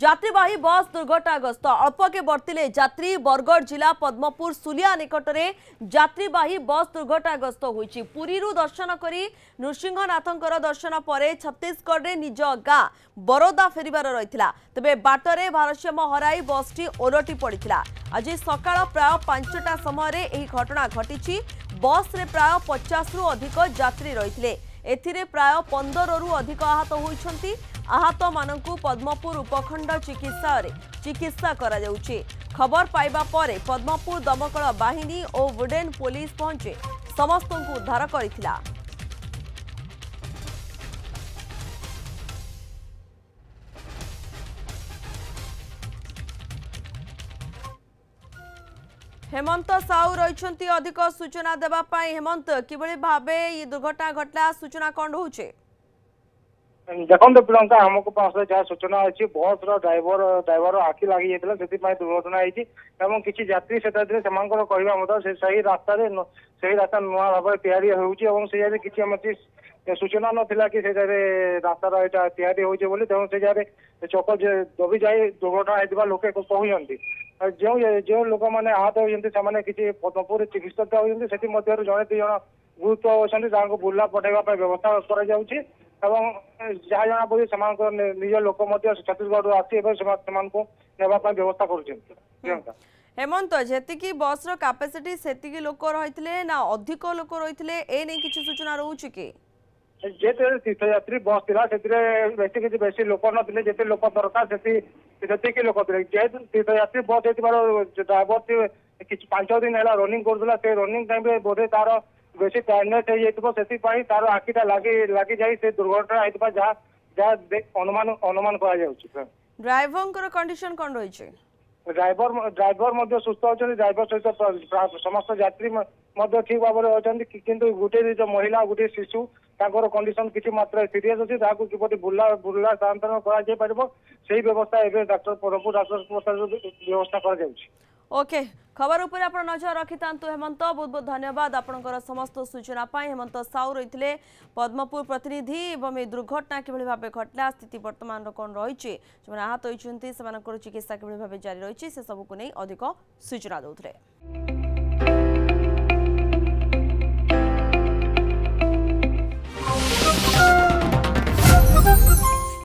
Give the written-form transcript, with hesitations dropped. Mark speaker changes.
Speaker 1: যাত্রীবাহী বস দুর্ঘটনাগ্রস্ত অল্পকে বর্তিলে যাত্রী বরগড় जिला पद्मपुर सुलिया निकटरे যাত্রীবাহী बस दुर्घटनाग्रस्त होइछि। पुरीरु दर्शन करी नृसिंहनाथंकर दर्शन पर छत्तीसगढ़ रे निज गाँ बरोदा फेरिबार रहिथिला। तबे बाटरे भारसाम्य हराई बसटी ओलटी पड़िथिला। आज सकाळ प्राय 5टा समय एही घटना घटिछि। बस रे प्राय 50 रु अधिक यात्री रहिथिले। एथिरे प्राय 15 रु अधिक आहत होइछन्ति। आहत मानकु पद्मपुर उपखंड चिकित्सा करा जाउछि। खबर पाइबा परे पद्मपुर दमकल बाहिनी और वुडेन पुलिस पहुंचे समस्त को उद्धार करिथिला। हेमंत साहू रही अधिक सूचना देवाई। हेमंत किभली भाबे ये दुर्घटना घटला सूचना कौन होचे?
Speaker 2: देखो प्रियंका आमको पास जहाँ सूचना अच्छी बस ड्राइवर आखि लगी जाता से दुर्घटना होती किसी यात्री से कहवा सही रास्ता नुआ भाव तैयारी होती किसी सूचना नाला कि रास्तार यहाँ तैयारी होती तेणु से जगह चक दबी जाए दुर्घटना होता लोके कहते जो लोक मैंने आहत होती किसी पद्मपुर चिकित्सित होती से जड़े दु जन गुरुत्व अच्छा बुर्ला पठेगा व्यवस्था कर जहाँ जना पड़ी निज लोक छत्तीसगढ़ आसी व्यवस्था कर।
Speaker 1: हेमंत जी बस कैपेसिटी से लोक रही ना अधिक लोक रही ए नहीं किसी सूचना रोचे कि
Speaker 2: तीर्थयात्री बस थी बेसी लोक नथिले जिते लोक दरकार से लोक थे जेहेतु तीर्थयात्री बस ड्राइवर 5 दिन है रनिंग करूला से रनिंग टाइम बोधे तार बेसी टायर्डनेस हो तार आखिटा लगी जाए से दुर्घटना होता जहाँ अनुमान कर
Speaker 1: ड्राइवर कंडीशन कौन रही?
Speaker 2: ड्राइवर सुस्थ अच्छा ड्राइवर सहित समस्त यात्री ठीक भाव में अच्छा किंतु गोटे जो महिला गोटे शिशु कंडीशन किसी मात्रा सीरीयस अच्छी जहाँ किपरि बुर्ला स्थानांतरण कर व्यवस्था डॉक्टर पद्मपुर डॉक्टर व्यवस्था कर।
Speaker 1: ओके खबर उपर आप नजर रखि हेमंत बहुत बहुत धन्यवाद आपंकर समस्त सूचना पाई। हेमंत साहू रही पद्मपुर प्रतिनिधि एवं ये दुर्घटना किभली भाबे घटला स्थिति वर्तमान कौन रही जो आहत होती चिकित्सा किभली भाबे जारी रही से सबको नहीं अधिक सूचना दौरे।